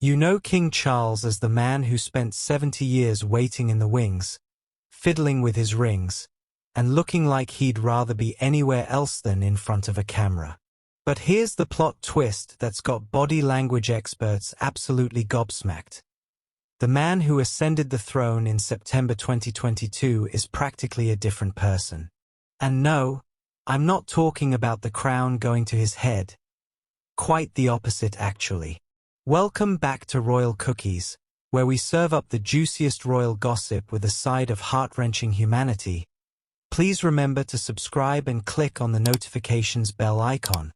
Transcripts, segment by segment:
You know King Charles as the man who spent 70 years waiting in the wings, fiddling with his rings, and looking like he'd rather be anywhere else than in front of a camera. But here's the plot twist that's got body language experts absolutely gobsmacked. The man who ascended the throne in September 2022 is practically a different person. And no, I'm not talking about the crown going to his head. Quite the opposite, actually. Welcome back to Royal Cookies, where we serve up the juiciest royal gossip with a side of heart-wrenching humanity. Please remember to subscribe and click on the notifications bell icon,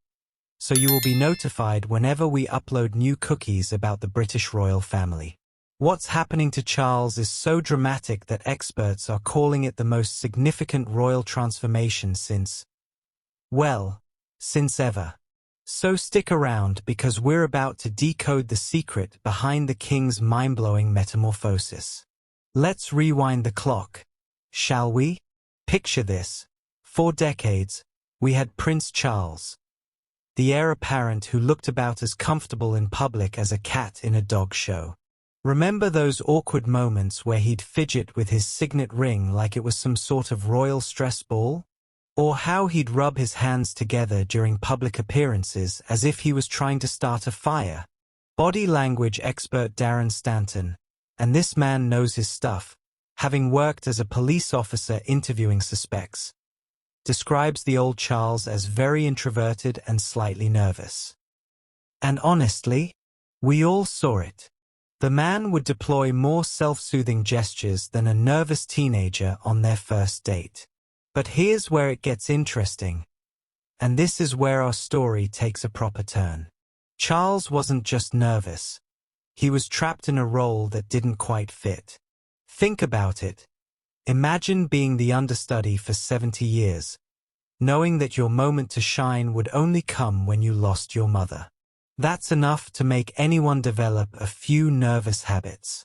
so you will be notified whenever we upload new cookies about the British royal family. What's happening to Charles is so dramatic that experts are calling it the most significant royal transformation since ever. So stick around because we're about to decode the secret behind the king's mind-blowing metamorphosis. Let's rewind the clock, shall we? Picture this. For decades, we had Prince Charles, the heir apparent who looked about as comfortable in public as a cat in a dog show. Remember those awkward moments where he'd fidget with his signet ring like it was some sort of royal stress ball? Or how he'd rub his hands together during public appearances as if he was trying to start a fire? Body language expert Darren Stanton, and this man knows his stuff, having worked as a police officer interviewing suspects, describes the old Charles as very introverted and slightly nervous. And honestly, we all saw it. The man would deploy more self-soothing gestures than a nervous teenager on their first date. But here's where it gets interesting. And this is where our story takes a proper turn. Charles wasn't just nervous. He was trapped in a role that didn't quite fit. Think about it. Imagine being the understudy for 70 years, knowing that your moment to shine would only come when you lost your mother. That's enough to make anyone develop a few nervous habits.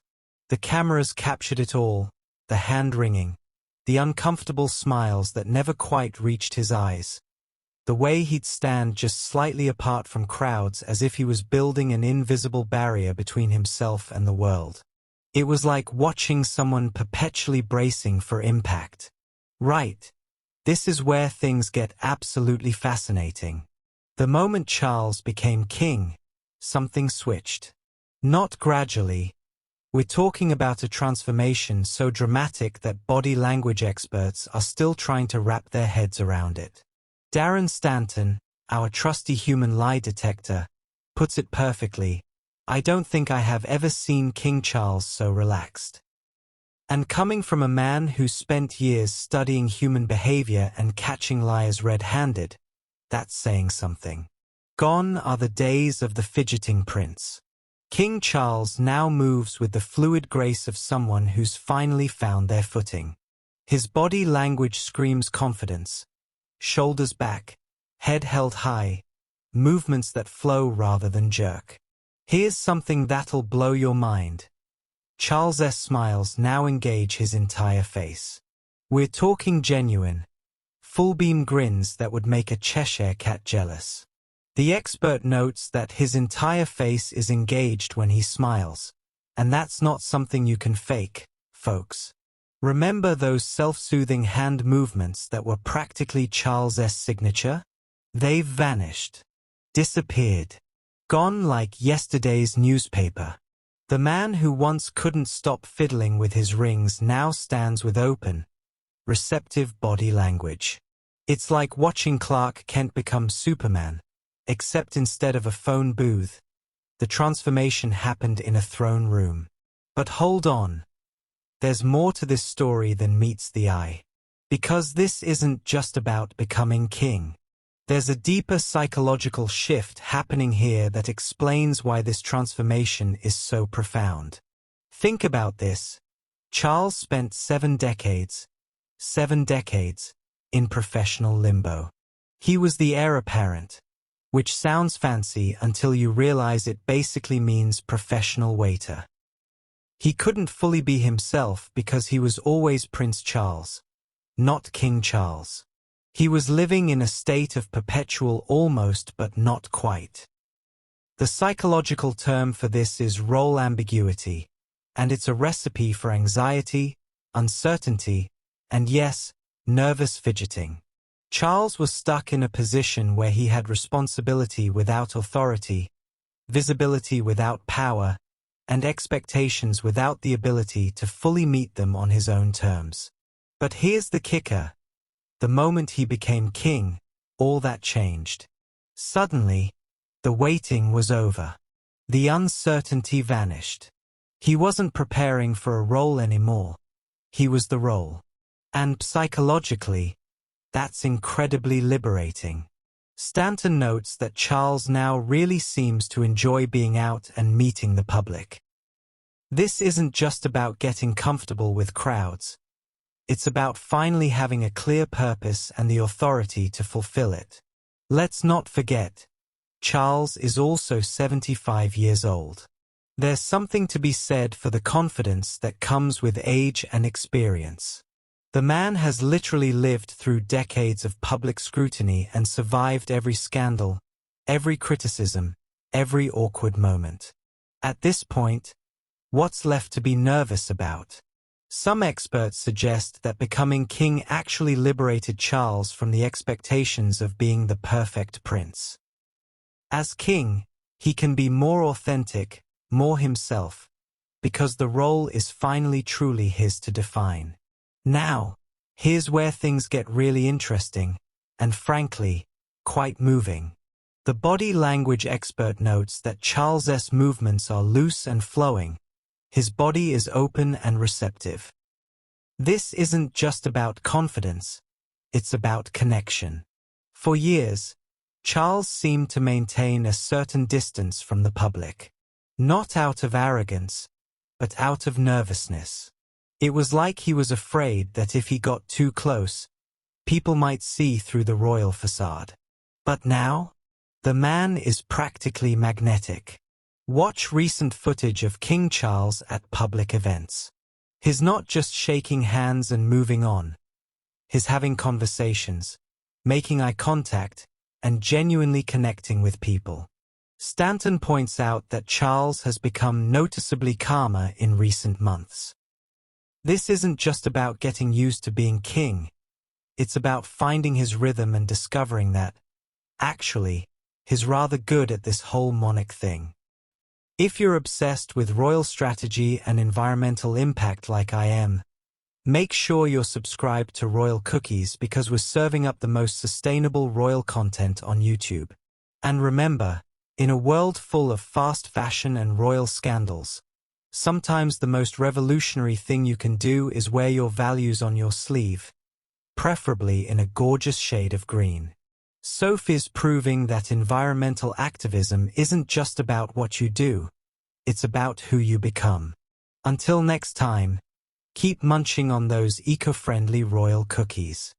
The cameras captured it all, the hand-wringing, the uncomfortable smiles that never quite reached his eyes, the way he'd stand just slightly apart from crowds as if he was building an invisible barrier between himself and the world. It was like watching someone perpetually bracing for impact. Right. This is where things get absolutely fascinating. The moment Charles became king, something switched. Not gradually. We're talking about a transformation so dramatic that body language experts are still trying to wrap their heads around it. Darren Stanton, our trusty human lie detector, puts it perfectly. I don't think I have ever seen King Charles so relaxed. And coming from a man who spent years studying human behavior and catching liars red-handed, that's saying something. Gone are the days of the fidgeting prince. King Charles now moves with the fluid grace of someone who's finally found their footing. His body language screams confidence. Shoulders back, head held high, movements that flow rather than jerk. Here's something that'll blow your mind. Charles' smiles now engage his entire face. We're talking genuine, full-beam grins that would make a Cheshire cat jealous. The expert notes that his entire face is engaged when he smiles, and that's not something you can fake, folks. Remember those self-soothing hand movements that were practically Charles' signature? They've vanished, disappeared, gone like yesterday's newspaper. The man who once couldn't stop fiddling with his rings now stands with open, receptive body language. It's like watching Clark Kent become Superman. Except instead of a phone booth, the transformation happened in a throne room. But hold on. There's more to this story than meets the eye. Because this isn't just about becoming king. There's a deeper psychological shift happening here that explains why this transformation is so profound. Think about this. Charles spent 7 decades, in professional limbo. He was the heir apparent, which sounds fancy until you realize it basically means professional waiter. He couldn't fully be himself because he was always Prince Charles, not King Charles. He was living in a state of perpetual almost but not quite. The psychological term for this is role ambiguity, and it's a recipe for anxiety, uncertainty, and yes, nervous fidgeting. Charles was stuck in a position where he had responsibility without authority, visibility without power, and expectations without the ability to fully meet them on his own terms. But here's the kicker. The moment he became king, all that changed. Suddenly, the waiting was over. The uncertainty vanished. He wasn't preparing for a role anymore. He was the role. And psychologically, that's incredibly liberating. Stanton notes that Charles now really seems to enjoy being out and meeting the public. This isn't just about getting comfortable with crowds. It's about finally having a clear purpose and the authority to fulfill it. Let's not forget, Charles is also 75 years old. There's something to be said for the confidence that comes with age and experience. The man has literally lived through decades of public scrutiny and survived every scandal, every criticism, every awkward moment. At this point, what's left to be nervous about? Some experts suggest that becoming king actually liberated Charles from the expectations of being the perfect prince. As king, he can be more authentic, more himself, because the role is finally truly his to define. Now, here's where things get really interesting, and frankly, quite moving. The body language expert notes that Charles's movements are loose and flowing. His body is open and receptive. This isn't just about confidence, it's about connection. For years, Charles seemed to maintain a certain distance from the public. Not out of arrogance, but out of nervousness. It was like he was afraid that if he got too close, people might see through the royal facade. But now, the man is practically magnetic. Watch recent footage of King Charles at public events. He's not just shaking hands and moving on. He's having conversations, making eye contact, and genuinely connecting with people. Stanton points out that Charles has become noticeably calmer in recent months. This isn't just about getting used to being king. It's about finding his rhythm and discovering that, actually, he's rather good at this whole monarch thing. If you're obsessed with royal strategy and environmental impact like I am, make sure you're subscribed to Royal Cookies because we're serving up the most sustainable royal content on YouTube. And remember, in a world full of fast fashion and royal scandals, sometimes the most revolutionary thing you can do is wear your values on your sleeve, preferably in a gorgeous shade of green. Sophie's proving that environmental activism isn't just about what you do, it's about who you become. Until next time, keep munching on those eco-friendly royal cookies.